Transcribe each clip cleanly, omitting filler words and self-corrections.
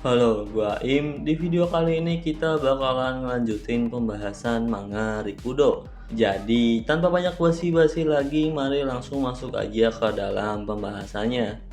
Halo, gua Im. Di video kali ini kita bakalan ngelanjutin pembahasan manga Rikudo. Jadi, tanpa banyak basi-basi lagi, mari langsung masuk aja ke dalam pembahasannya.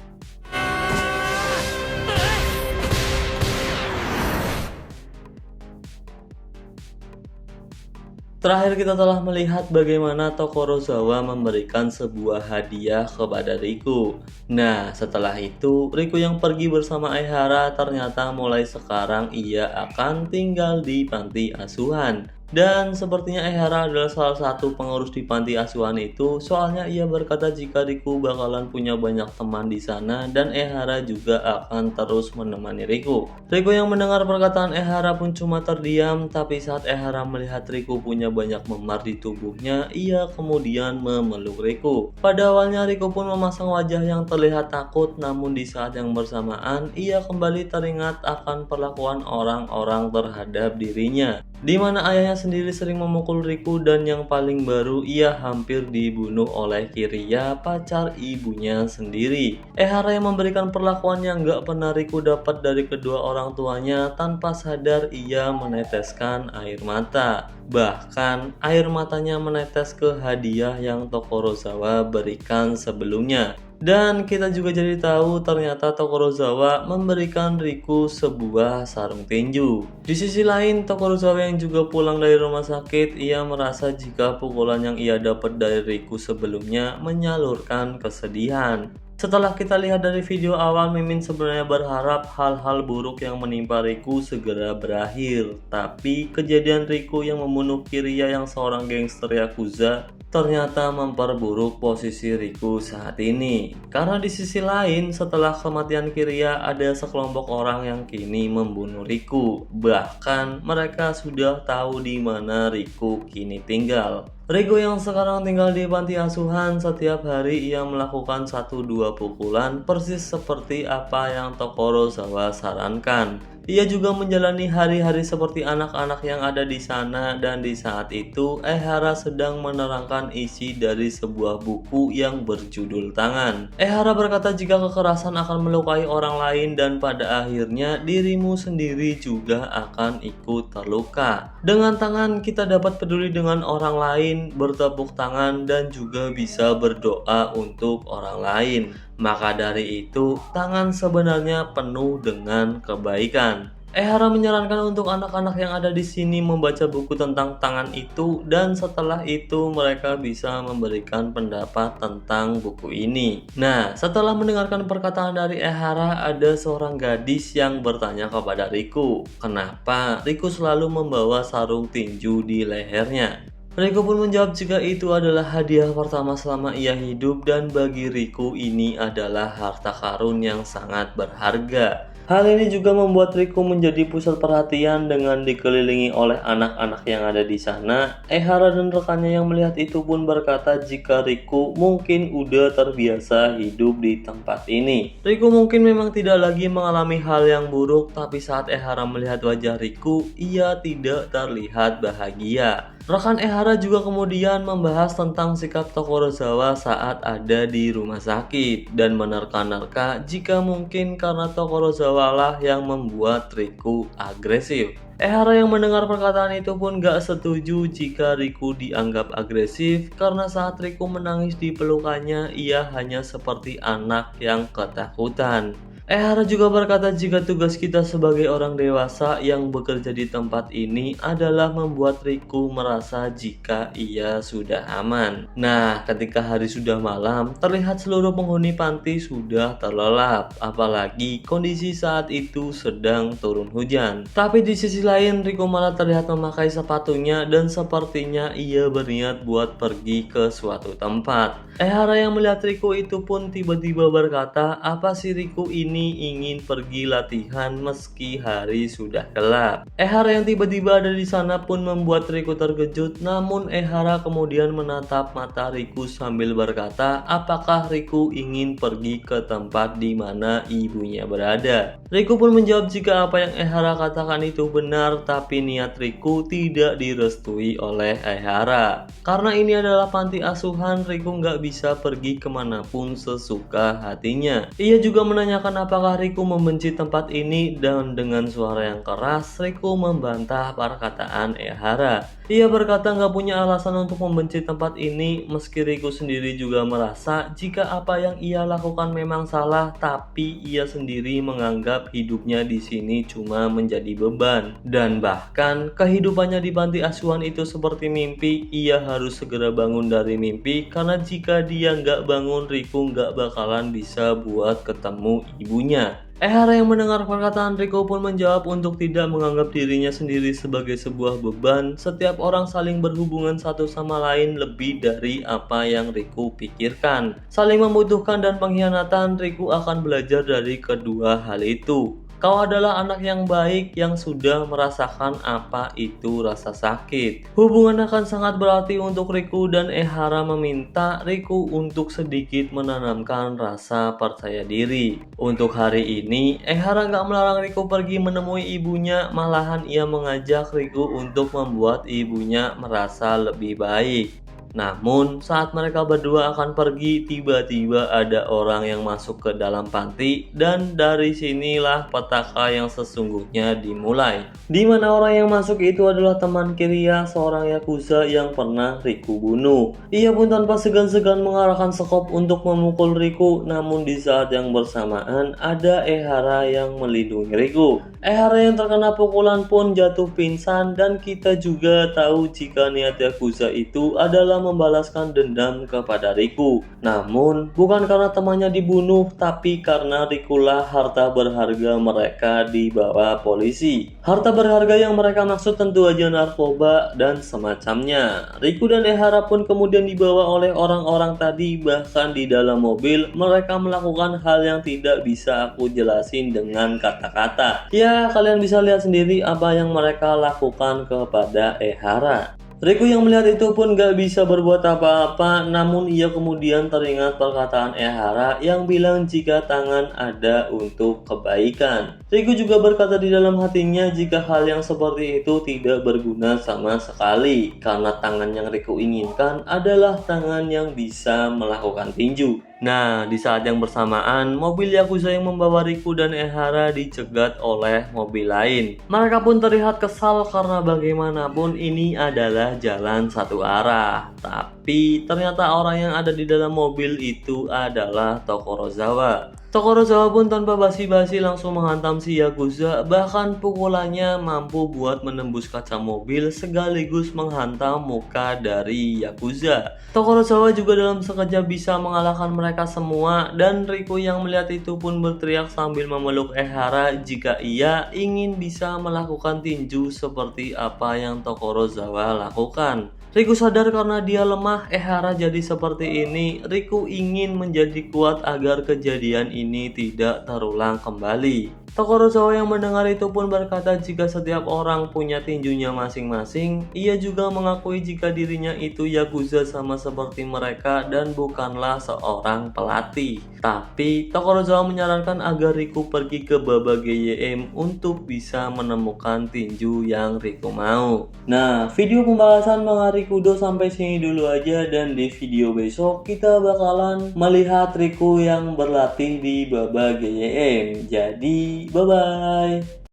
Terakhir kita telah melihat bagaimana Tokorozawa memberikan sebuah hadiah kepada Riku. Nah, setelah itu, Riku yang pergi bersama Ehara ternyata mulai sekarang ia akan tinggal di panti asuhan. Dan sepertinya Ehara adalah salah satu pengurus di panti asuhan itu, soalnya ia berkata jika Riku bakalan punya banyak teman di sana dan Ehara juga akan terus menemani Riku. Riku yang mendengar perkataan Ehara pun cuma terdiam, tapi saat Ehara melihat Riku punya banyak memar di tubuhnya, ia kemudian memeluk Riku. Pada awalnya Riku pun memasang wajah yang terlihat takut, namun di saat yang bersamaan ia kembali teringat akan perlakuan orang-orang terhadap dirinya, di mana ayahnya sendiri sering memukul Riku dan yang paling baru ia hampir dibunuh oleh Kiriya, pacar ibunya sendiri. Ehara yang memberikan perlakuan yang gak pernah Riku dapat dari kedua orang tuanya, tanpa sadar ia meneteskan air mata. Bahkan air matanya menetes ke hadiah yang Tokorozawa berikan sebelumnya. Dan kita juga jadi tahu ternyata Tokorozawa memberikan Riku sebuah sarung tinju. Di sisi lain, Tokorozawa yang juga pulang dari rumah sakit, ia merasa jika pukulan yang ia dapat dari Riku sebelumnya menyalurkan kesedihan. Setelah kita lihat dari video awal, Mimin sebenarnya berharap hal-hal buruk yang menimpa Riku segera berakhir. Tapi kejadian Riku yang membunuh Kiriya yang seorang gangster Yakuza ternyata memperburuk posisi Riku saat ini. Karena di sisi lain, setelah kematian Kiriya ada sekelompok orang yang kini membunuh Riku. Bahkan mereka sudah tahu di mana Riku kini tinggal. Riku yang sekarang tinggal di panti asuhan, setiap hari ia melakukan 1-2 pukulan persis seperti apa yang Tokorozawa sarankan. Ia juga menjalani hari-hari seperti anak-anak yang ada di sana, dan di saat itu Ehara sedang menerangkan isi dari sebuah buku yang berjudul Tangan. Ehara berkata jika kekerasan akan melukai orang lain dan pada akhirnya dirimu sendiri juga akan ikut terluka. Dengan tangan kita dapat peduli dengan orang lain, bertepuk tangan, dan juga bisa berdoa untuk orang lain. Maka dari itu, tangan sebenarnya penuh dengan kebaikan. Ehara menyarankan untuk anak-anak yang ada di sini membaca buku tentang tangan itu, dan setelah itu mereka bisa memberikan pendapat tentang buku ini. Nah, setelah mendengarkan perkataan dari Ehara, ada seorang gadis yang bertanya kepada Riku, kenapa Riku selalu membawa sarung tinju di lehernya. Riku pun menjawab jika itu adalah hadiah pertama selama ia hidup, dan bagi Riku ini adalah harta karun yang sangat berharga. Hal ini juga membuat Riku menjadi pusat perhatian dengan dikelilingi oleh anak-anak yang ada di sana. Ehara dan rekannya yang melihat itu pun berkata jika Riku mungkin udah terbiasa hidup di tempat ini. Riku mungkin memang tidak lagi mengalami hal yang buruk, tapi saat Ehara melihat wajah Riku, ia tidak terlihat bahagia. Rekan Ehara juga kemudian membahas tentang sikap Tokorozawa saat ada di rumah sakit dan menerka-nerka jika mungkin karena Tokorozawa lah yang membuat Riku agresif. Ehara yang mendengar perkataan itu pun gak setuju jika Riku dianggap agresif, karena saat Riku menangis di pelukannya ia hanya seperti anak yang ketakutan. Ehara juga berkata jika tugas kita sebagai orang dewasa yang bekerja di tempat ini adalah membuat Riku merasa jika ia sudah aman. Nah, ketika hari sudah malam, terlihat seluruh penghuni panti sudah terlelap, apalagi kondisi saat itu sedang turun hujan. Tapi di sisi lain, Riku malah terlihat memakai sepatunya dan sepertinya ia berniat buat pergi ke suatu tempat. Ehara yang melihat Riku itu pun tiba-tiba berkata, apa sih Riku ini ingin pergi latihan meski hari sudah gelap. Ehara yang tiba-tiba ada di sana pun membuat Riku terkejut, namun Ehara kemudian menatap mata Riku sambil berkata, apakah Riku ingin pergi ke tempat di mana ibunya berada? Riku pun menjawab jika apa yang Ehara katakan itu benar, tapi niat Riku tidak direstui oleh Ehara. Karena ini adalah panti asuhan, Riku nggak bisa pergi kemanapun sesuka hatinya. Ia juga menanyakan apakah Riku membenci tempat ini, dan dengan suara yang keras Riku membantah perkataan Ehara. Ia berkata nggak punya alasan untuk membenci tempat ini, meski Riku sendiri juga merasa jika apa yang ia lakukan memang salah, tapi ia sendiri menganggap hidupnya di sini cuma menjadi beban. Dan bahkan kehidupannya di panti asuhan itu seperti mimpi, ia harus segera bangun dari mimpi, karena jika dia nggak bangun Riku nggak bakalan bisa buat ketemu ibunya. Ehara yang mendengar perkataan Riku pun menjawab untuk tidak menganggap dirinya sendiri sebagai sebuah beban. Setiap orang saling berhubungan satu sama lain lebih dari apa yang Riku pikirkan. Saling membutuhkan dan pengkhianatan, Riku akan belajar dari kedua hal itu. Kau adalah anak yang baik yang sudah merasakan apa itu rasa sakit. Hubungan akan sangat berarti untuk Riku, dan Ehara meminta Riku untuk sedikit menanamkan rasa percaya diri. Untuk hari ini, Ehara nggak melarang Riku pergi menemui ibunya, malahan ia mengajak Riku untuk membuat ibunya merasa lebih baik. Namun, saat mereka berdua akan pergi, tiba-tiba ada orang yang masuk ke dalam panti, dan dari sinilah petaka yang sesungguhnya dimulai. Di mana orang yang masuk itu adalah teman Kiria, seorang yakuza yang pernah Riku bunuh. Ia pun tanpa segan-segan mengarahkan sekop untuk memukul Riku, namun di saat yang bersamaan ada Ehara yang melindungi Riku. Ehara yang terkena pukulan pun jatuh pingsan, dan kita juga tahu jika niat yakuza itu adalah membalaskan dendam kepada Riku. Namun, bukan karena temannya dibunuh, tapi karena Rikulah harta berharga mereka dibawa polisi. Harta berharga yang mereka maksud tentu aja narkoba dan semacamnya. Riku dan Ehara pun kemudian dibawa oleh orang-orang tadi, bahkan di dalam mobil mereka melakukan hal yang tidak bisa aku jelasin dengan kata-kata. Ya, kalian bisa lihat sendiri apa yang mereka lakukan kepada Ehara. Riku yang melihat itu pun gak bisa berbuat apa-apa, namun ia kemudian teringat perkataan Ehara yang bilang jika tangan ada untuk kebaikan. Riku juga berkata di dalam hatinya jika hal yang seperti itu tidak berguna sama sekali, karena tangan yang Riku inginkan adalah tangan yang bisa melakukan tinju. Nah, di saat yang bersamaan, mobil Yakuza yang membawa Riku dan Ehara dicegat oleh mobil lain. Mereka pun terlihat kesal karena bagaimanapun ini adalah jalan satu arah. Tapi ternyata orang yang ada di dalam mobil itu adalah Tokorozawa. Tokorozawa pun tanpa basa-basi langsung menghantam si Yakuza, bahkan pukulannya mampu buat menembus kaca mobil sekaligus menghantam muka dari Yakuza. Tokorozawa juga dalam sekejap bisa mengalahkan mereka semua, dan Riku yang melihat itu pun berteriak sambil memeluk Ehara jika ia ingin bisa melakukan tinju seperti apa yang Tokorozawa lakukan. Riku sadar karena dia lemah, Ehara jadi seperti ini. Riku ingin menjadi kuat agar kejadian ini tidak terulang kembali. Tokorozawa yang mendengar itu pun berkata jika setiap orang punya tinjunya masing-masing. Ia juga mengakui jika dirinya itu Yakuza sama seperti mereka dan bukanlah seorang pelatih. Tapi Tokorozawa menyarankan agar Riku pergi ke Baba GYM untuk bisa menemukan tinju yang Riku mau. Nah, video pembahasan Manga Rikudo sampai sini dulu aja, dan di video besok kita bakalan melihat Riku yang berlatih di Baba GYM. Jadi, bye-bye.